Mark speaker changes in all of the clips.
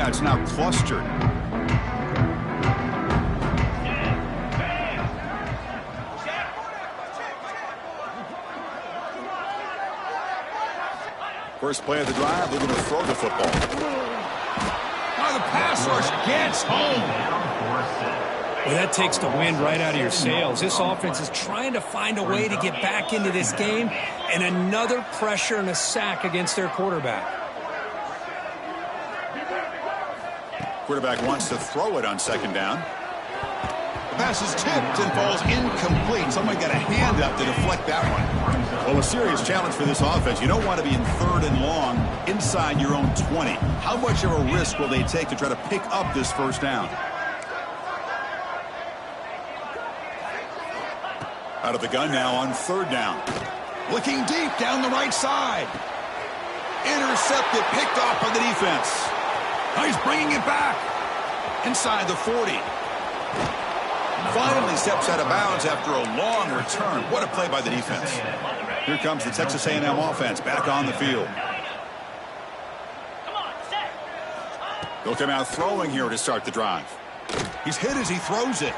Speaker 1: Yeah, it's now clustered. First play of the drive, they're going to throw the football.
Speaker 2: Oh, the pass rush gets home.
Speaker 3: Well, that takes the wind right out of your sails. This offense is trying to find a way to get back into this game, and another pressure and a sack against their quarterback.
Speaker 1: Quarterback wants to throw it on second down. The pass is tipped and falls incomplete. Someone got a hand up to deflect that one. Well, a serious challenge for this offense. You don't want to be in 3rd and long inside your own 20. How much of a risk will they take to try to pick up this first down? Out of the gun now on 3rd down.
Speaker 2: Looking deep down the right side. Intercepted, picked off by the defense. Oh, he's bringing it back. Inside the 40.
Speaker 1: Finally steps out of bounds after a long return. What a play by the defense. Here comes the Texas A&M offense back on the field. They'll come out throwing here to start the drive.
Speaker 2: He's hit as he throws it.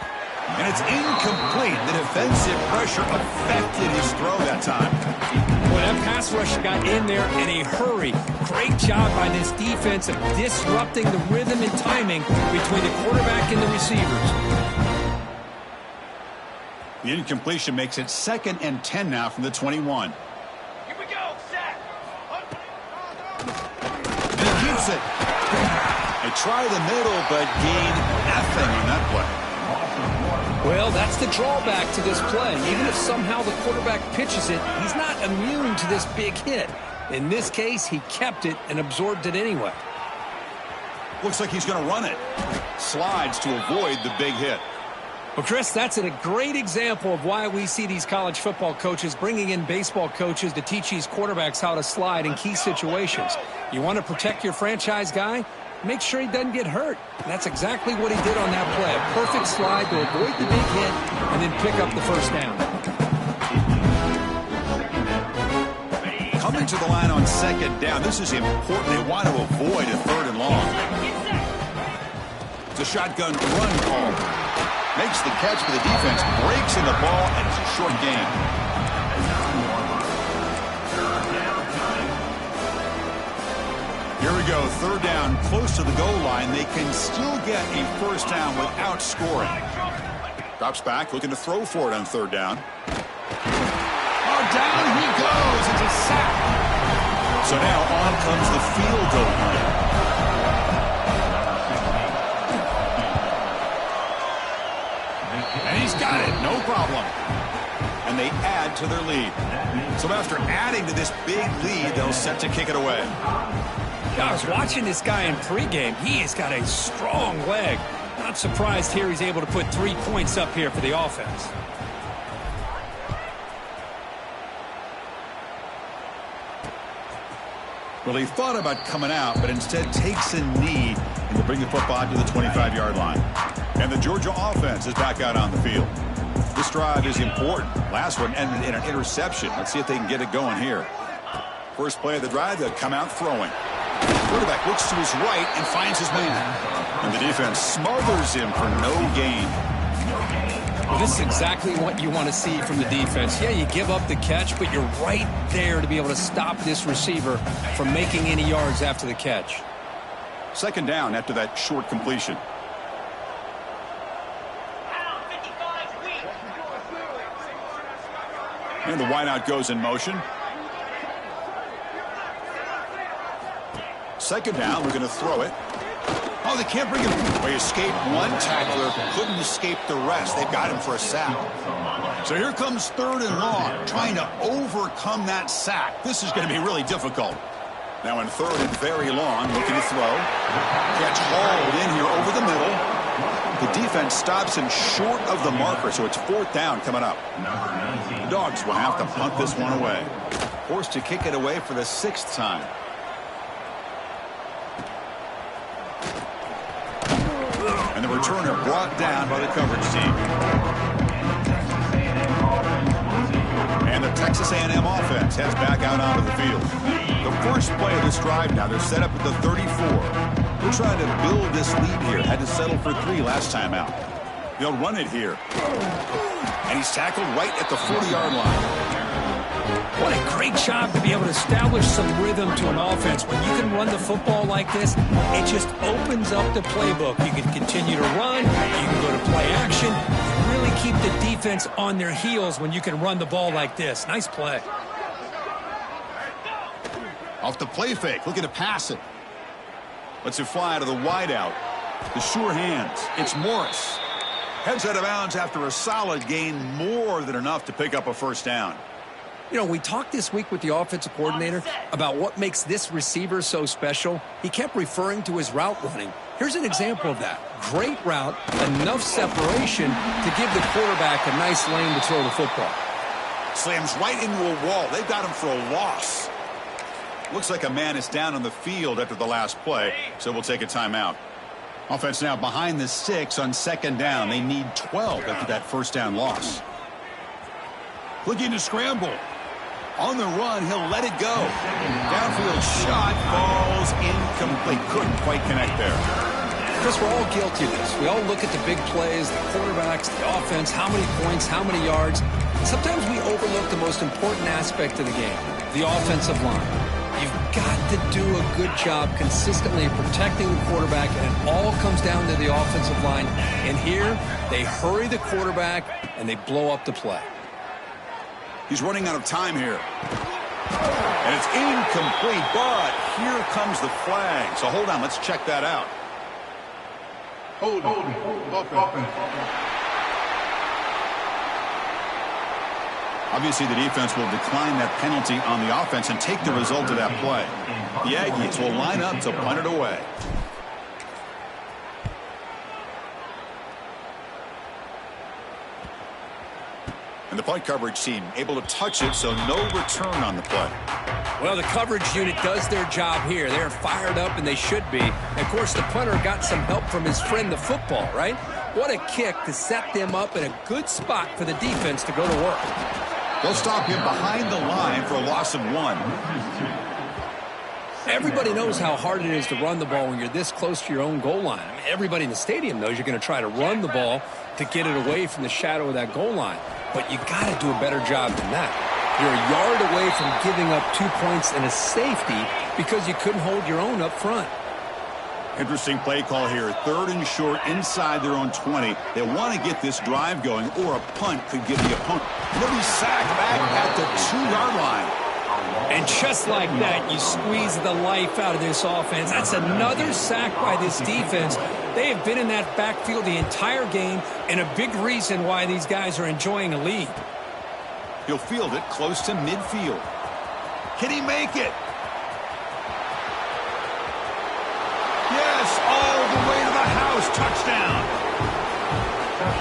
Speaker 2: And it's incomplete. The defensive pressure affected his throw that time.
Speaker 3: Well, that pass rush got in there in a hurry. Great job by this defense of disrupting the rhythm and timing between the quarterback and the receivers.
Speaker 1: The incompletion makes it 2nd and 10 now from the 21.
Speaker 2: Here we go, sack. And he keeps it.
Speaker 1: They try the middle, but gain nothing on that play.
Speaker 3: Well, that's the drawback to this play. Even if somehow the quarterback pitches it, he's not immune to this big hit. In this case, he kept it and absorbed it anyway.
Speaker 1: Looks like he's going to run it. Slides to avoid the big hit.
Speaker 3: Well, Chris, that's a great example of why we see these college football coaches bringing in baseball coaches to teach these quarterbacks how to slide in key situations. You want to protect your franchise guy? Make sure he doesn't get hurt. And that's exactly what he did on that play. A perfect slide to avoid the big hit and then pick up the first down.
Speaker 1: Coming to the line on 2nd down. This is important. They want to avoid a 3rd and long. It's a shotgun run call. Makes the catch for the defense. Breaks in the ball, and it's a short gain. Here we go, 3rd down, close to the goal line. They can still get a first down without scoring. Drops back, looking to throw for it on 3rd down.
Speaker 2: Oh, down he goes. It's a sack.
Speaker 1: So now on comes the field goal unit.
Speaker 2: And he's got it.
Speaker 1: No problem. And they add to their lead. So after adding to this big lead, they'll set to kick it away.
Speaker 3: I was watching this guy in pregame. He has got a strong leg. Not surprised here he's able to put 3 points up here for the offense.
Speaker 1: Well, he thought about coming out, but instead takes a knee and will bring the football to the 25-yard line. And the Georgia offense is back out on the field. This drive is important. Last one ended in an interception. Let's see if they can get it going here. First play of the drive, they'll come out throwing. Quarterback looks to his right and finds his man. And the defense smothers him for no gain.
Speaker 3: Well, this is exactly what you want to see from the defense. Yeah, you give up the catch, but you're right there to be able to stop this receiver from making any yards after the catch.
Speaker 1: 2nd down after that short completion. And the wideout goes in motion. 2nd down, we're going to throw it.
Speaker 2: Oh, they can't bring him.
Speaker 1: Well, he escaped one tackler, couldn't escape the rest. They've got him for a sack. So here comes 3rd and long, trying to overcome that sack. This is going to be really difficult. Now in 3rd and very long, looking to throw. Catch hauled in here over the middle. The defense stops him short of the marker, so it's 4th down coming up. The Dogs will have to punt this one away. Forced to kick it away for the 6th time. And the returner brought down by the coverage team. And the Texas A&M offense heads back out onto the field. The first play of this drive now, they're set up at the 34. They're trying to build this lead here. Had to settle for 3 last time out. They'll run it here. And he's tackled right at the 40-yard line.
Speaker 3: What a great job to be able to establish some rhythm to an offense. When you can run the football like this, it just opens up the playbook. You can continue to run. You can go to play action. You really keep the defense on their heels when you can run the ball like this. Nice play.
Speaker 1: Off the play fake, looking to pass it. Lets it fly to the wideout. The sure hands. It's Morris. Heads out of bounds after a solid gain, more than enough to pick up a first down.
Speaker 3: You know, we talked this week with the offensive coordinator about what makes this receiver so special. He kept referring to his route running. Here's an example of that. Great route, enough separation to give the quarterback a nice lane to throw the football.
Speaker 1: Slams right into a wall. They've got him for a loss. Looks like a man is down on the field after the last play, so we'll take a timeout. Offense now behind the 6 on second down. They need 12 after that first down loss. Looking to scramble. On the run, he'll let it go. Downfield shot falls incomplete. Couldn't quite connect there.
Speaker 3: Chris, we're all guilty of this. We all look at the big plays, the quarterbacks, the offense, how many points, how many yards. Sometimes we overlook the most important aspect of the game, the offensive line. You've got to do a good job consistently protecting the quarterback, and it all comes down to the offensive line. And here, they hurry the quarterback, and they blow up the play.
Speaker 1: He's running out of time here. And it's incomplete, but here comes the flag. So hold on, let's check that out. Hold on. Obviously, the defense will decline that penalty on the offense and take the result of that play. The Aggies will line up to punt it away. And the punt coverage team able to touch it, so no return on the play.
Speaker 3: Well, the coverage unit does their job here. They're fired up, and they should be. And of course, the punter got some help from his friend, the football, right? What a kick to set them up in a good spot for the defense to go to work.
Speaker 1: They'll stop him behind the line for a loss of 1.
Speaker 3: Everybody knows how hard it is to run the ball when you're this close to your own goal line. I mean, everybody in the stadium knows you're going to try to run the ball to get it away from the shadow of that goal line. But you got to do a better job than that. You're a yard away from giving up 2 points and a safety because you couldn't hold your own up front.
Speaker 1: Interesting play call here. 3rd and short inside their own 20. They want to get this drive going, or a punt could give the opponent. They'll be sacked back at the 2-yard line.
Speaker 3: And just like that, you squeeze the life out of this offense. That's another sack by this defense. They have been in that backfield the entire game, and a big reason why these guys are enjoying a lead.
Speaker 1: He'll field it close to midfield. Can he make it? Yes, all the way to the house. Touchdown.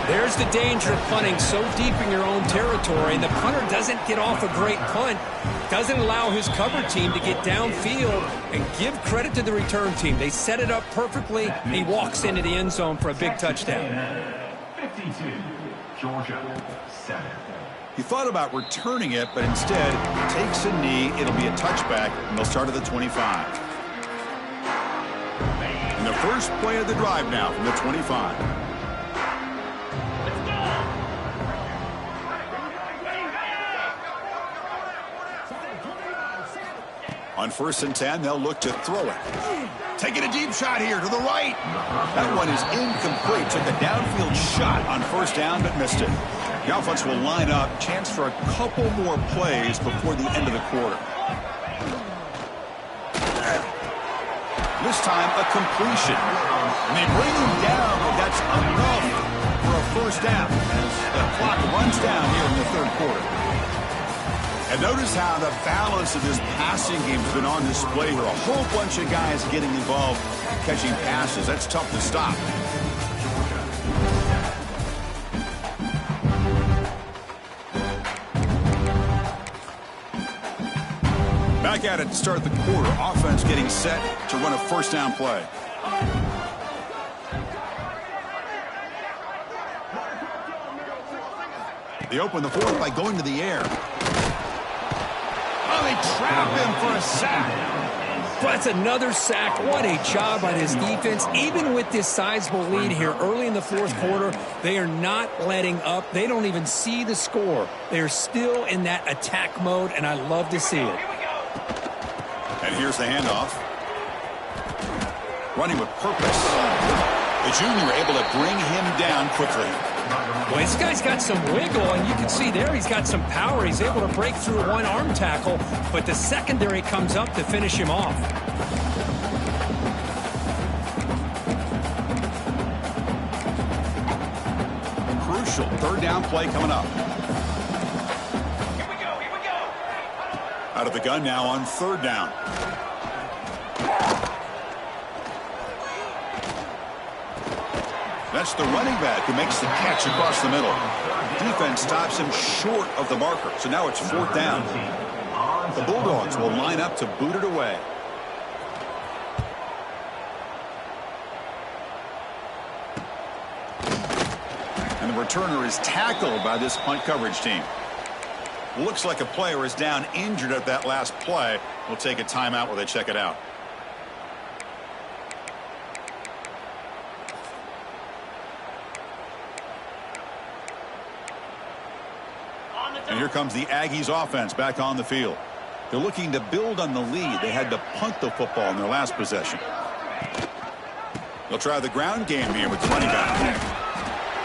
Speaker 3: There's the danger of punting so deep in your own territory, and the punter doesn't get off a great punt, doesn't allow his cover team to get downfield, and give credit to the return team. They set it up perfectly, and he walks into the end zone for a big touchdown.
Speaker 4: 52, Georgia, 7.
Speaker 1: He thought about returning it, but instead takes a knee. It'll be a touchback, and they'll start at the 25. And the first play of the drive now from the 25. On 1st and 10, they'll look to throw it. Taking a deep shot here to the right. That one is incomplete. Took a downfield shot on 1st down, but missed it. The offense will line up. Chance for a couple more plays before the end of the quarter. This time, a completion. And they bring him down, but that's enough for a first down as the clock runs down here in the 3rd quarter. And notice how the balance of this passing game has been on display here. A whole bunch of guys getting involved catching passes. That's tough to stop. Back at it to start the quarter. Offense getting set to run a first down play. They open the 4th by going to the air.
Speaker 2: trap him for a sack.
Speaker 3: That's another sack. What a job by this defense. Even with this sizable lead here early in the fourth quarter, they are not letting up. They don't even see the score. They're still in that attack mode, and I love to see it.
Speaker 1: And here's the handoff. Running with purpose. The junior able to bring him down quickly.
Speaker 3: Well, this guy's got some wiggle, and you can see there he's got some power. He's able to break through one arm tackle, but the secondary comes up to finish him off.
Speaker 1: Crucial third down play coming up.
Speaker 4: Here we go, here we go.
Speaker 1: Out of the gun now on third down. That's the running back who makes the catch across the middle. Defense stops him short of the marker, so now it's fourth down. The Bulldogs will line up to boot it away. And the returner is tackled by this punt coverage team. Looks like a player is down injured at that last play. We'll take a timeout while they check it out. And here comes the Aggies offense back on the field. They're looking to build on the lead. They had to punt the football in their last possession. They'll try the ground game here with the running back.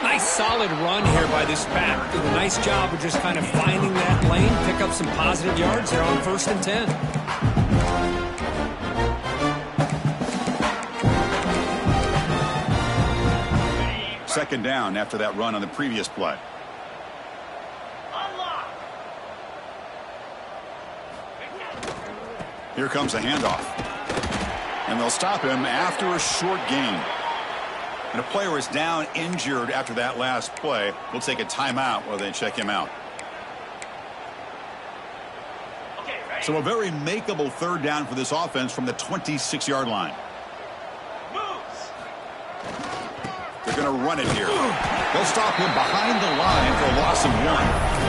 Speaker 3: Nice solid run here by this back. Did a nice job of just kind of finding that lane, pick up some positive yards there on 1st and 10.
Speaker 1: Second down after that run on the previous play. Here comes a handoff. And they'll stop him after a short gain. And a player is down injured after that last play. We'll take a timeout while they check him out. So a very makeable third down for this offense from the 26-yard line. They're going to run it here. They'll stop him behind the line for a loss of 1.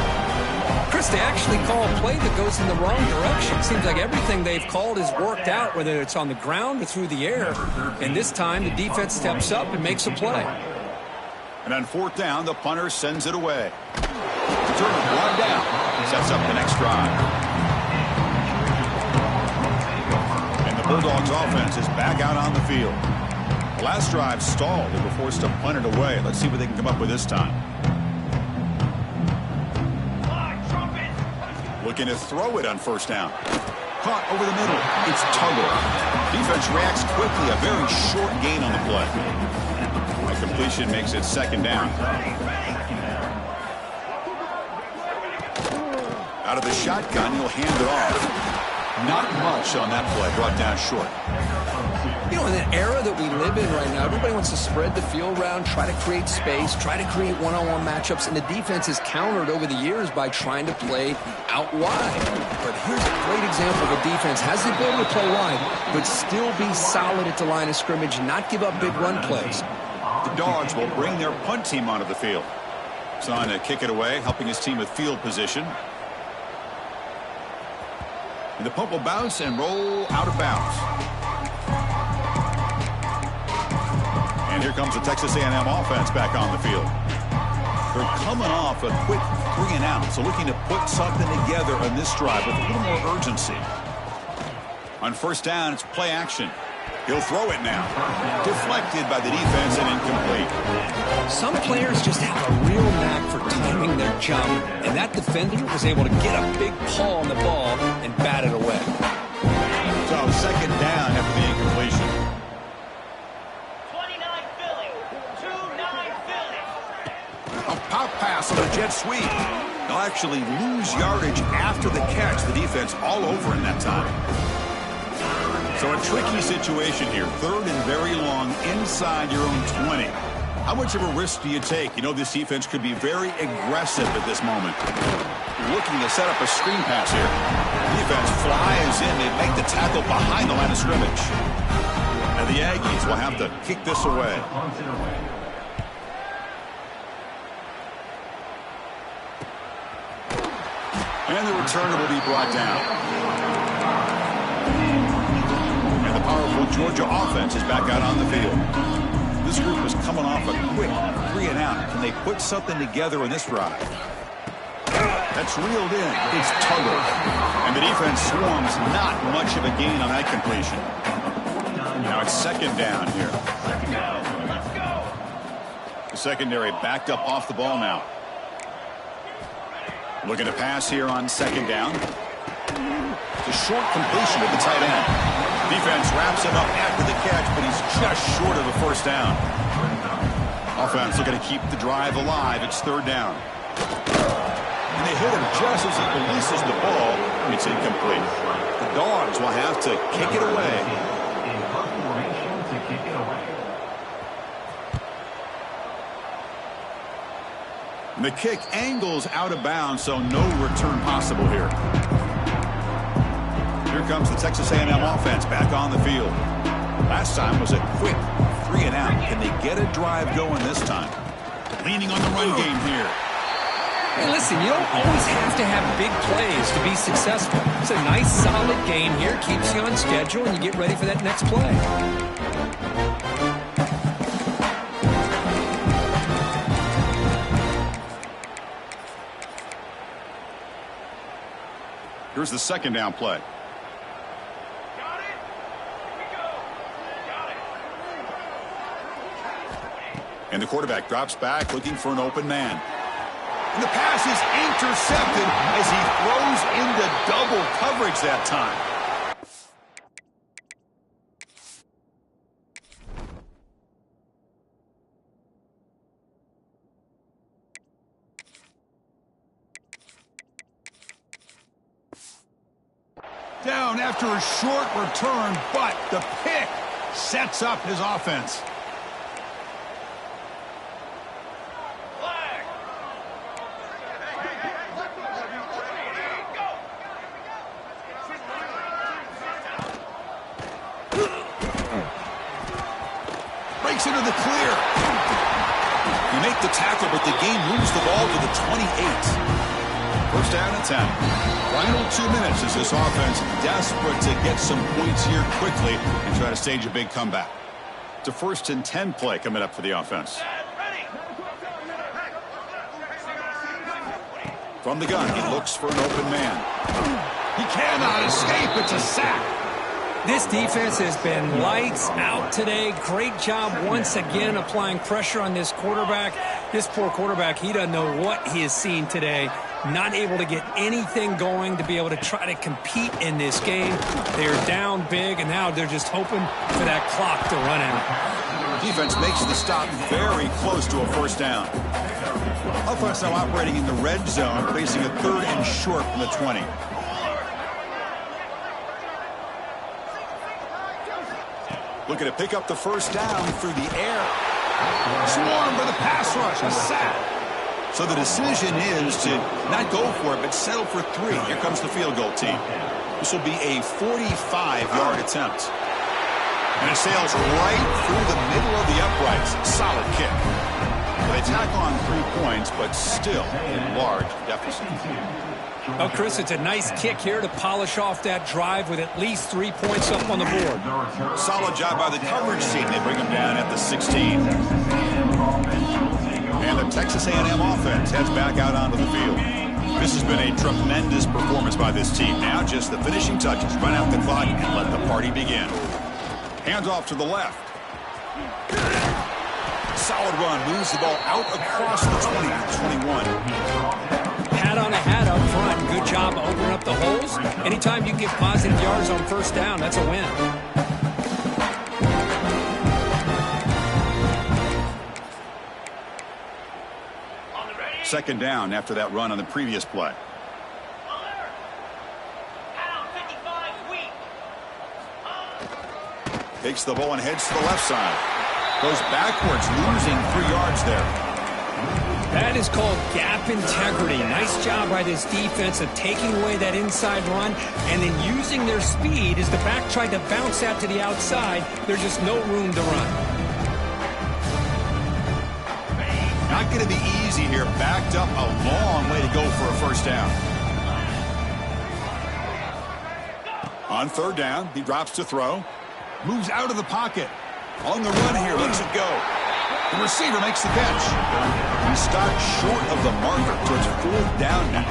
Speaker 3: Chris, they actually call a play that goes in the wrong direction. Seems like everything they've called has worked out, whether it's on the ground or through the air. And this time, the defense steps up and makes a play.
Speaker 1: And on fourth down, the punter sends it away. Return one down. Sets up the next drive. And the Bulldogs offense is back out on the field. The last drive stalled. They were forced to punt it away. Let's see what they can come up with this time. Looking to throw it on first down. Caught over the middle. It's Tuggle. Defense reacts quickly. A very short gain on the play. A completion makes it second down. Out of the shotgun, he'll hand it off. Not much on that play. Brought down short.
Speaker 3: You know, in the era that we live in right now, everybody wants to spread the field around, try to create space, try to create one-on-one matchups, and the defense is countered over the years by trying to play out wide. But here's a great example of a defense has the ability to play wide, but still be solid at the line of scrimmage, not give up big run plays.
Speaker 1: The Dogs will bring their punt team onto the field. He's on to kick it away, helping his team with field position. And the punt will bounce and roll out of bounds. And here comes the Texas A&M offense back on the field. They're coming off a quick 3 and out, so looking to put something together on this drive with a little more urgency. On first down, it's play action. He'll throw it now. Deflected by the defense and incomplete.
Speaker 3: Some players just have a real knack for timing their jump, and that defender was able to get a big paw on the ball and bat it away.
Speaker 1: So second down after the incompletion.
Speaker 4: 29 Philly. 2-9 Philly.
Speaker 1: A pop pass on a jet sweep. They'll actually lose yardage after the catch. The defense all over in that time. So a tricky situation here. Third and very long inside your own 20. How much of a risk do you take? You know this defense could be very aggressive at this moment. Looking to set up a screen pass here. Defense flies in. They make the tackle behind the line of scrimmage. And the Aggies will have to kick this away. And the returner will be brought down. And the powerful Georgia offense is back out on the field. This group is coming off a quick 3-and-out. Can they put something together in this drive? That's reeled in. It's Tuggle. And the defense swarms. Not much of a gain on that completion. Now it's second down here. The secondary backed up off the ball now. Looking to pass here on second down. It's a short completion to the tight end. Defense wraps him up after the catch, but he's just short of the first down. Offense looking to keep the drive alive. It's third down. And they hit him just as he releases the ball. It's incomplete. The Dogs will have to kick it away. And the kick angles out of bounds, so no return possible here. Here comes the Texas A&M offense back on the field. Last time was a quick 3-and-out. Can they get a drive going this time? Leaning on the run game here.
Speaker 3: Hey, listen, you don't always have to have big plays to be successful. It's a nice, solid game here. Keeps you on schedule, and you get ready for that next play.
Speaker 1: Here's the second down play.
Speaker 4: Got it. Here we go. Got it.
Speaker 1: And the quarterback drops back looking for an open man. And the pass is intercepted as he throws into double coverage that time.
Speaker 2: Down after a short return, but the pick sets up his offense.
Speaker 4: Flag.
Speaker 2: Breaks into the clear.
Speaker 1: You make the tackle, but the game moves the ball to the 28. First down and 10. Final 2 minutes as this offense desperate to get some points here quickly and try to stage a big comeback. It's a 1st and 10 play coming up for the offense.
Speaker 4: Ready.
Speaker 1: From the gun, he looks for an open man.
Speaker 2: He cannot escape. It's a sack.
Speaker 3: This defense has been lights out today. Great job once again applying pressure on this quarterback. This poor quarterback, he doesn't know what he has seen today. Not able to get anything going to be able to try to compete in this game. They're down big, and now they're just hoping for that clock to run out.
Speaker 1: Defense makes the stop very close to a first down. Offense now operating in the red zone, facing a 3rd and short from the 20. Looking to pick up the first down through the air.
Speaker 2: Swarmed by the pass rush. A sack.
Speaker 1: So the decision is to not go for it, but settle for 3. Here comes the field goal team. This will be a 45-yard attempt. And it sails right through the middle of the uprights. Solid kick. They tack on 3 points, but still in large deficit.
Speaker 3: Oh, Chris, it's a nice kick here to polish off that drive with at least 3 points up on the board.
Speaker 1: Solid job by the coverage team. They bring him down at the 16. And the Texas A&M offense heads back out onto the field. This has been a tremendous performance by this team. Now just the finishing touches. Run out the clock and let the party begin. Hands off to the left. Solid run. Moves the ball out across the 20 to 21.
Speaker 3: Hat on a hat up front. Good job opening up the holes. Anytime you get positive yards on first down, that's a win.
Speaker 1: Second down after that run on the previous play. Takes the ball and heads to the left side. Goes backwards, losing 3 yards there.
Speaker 3: That is called gap integrity. Nice job by this defense of taking away that inside run and then using their speed as the back tried to bounce that to the outside. There's just no room to run.
Speaker 1: Not going to be easy here. Backed up a long way to go for a first down. On third down, he drops to throw.
Speaker 2: Moves out of the pocket. On the run here, lets it go. The receiver makes the catch.
Speaker 1: He stopped short of the marker, so it's fourth down now.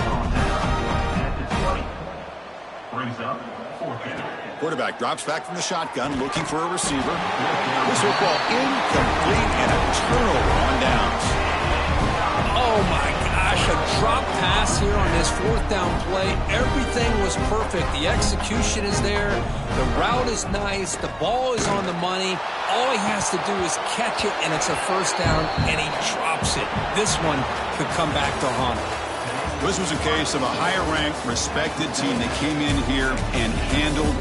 Speaker 4: Brings up fourth down.
Speaker 1: Quarterback drops back from the shotgun, looking for a receiver. This will ball incomplete and a turnover on downs.
Speaker 3: Oh, my gosh, a drop pass here on this fourth down play. Everything was perfect. The execution is there. The route is nice. The ball is on the money. All he has to do is catch it, and it's a first down, and he drops it. This one could come back to haunt him.
Speaker 1: This was a case of a higher-ranked, respected team that came in here and handled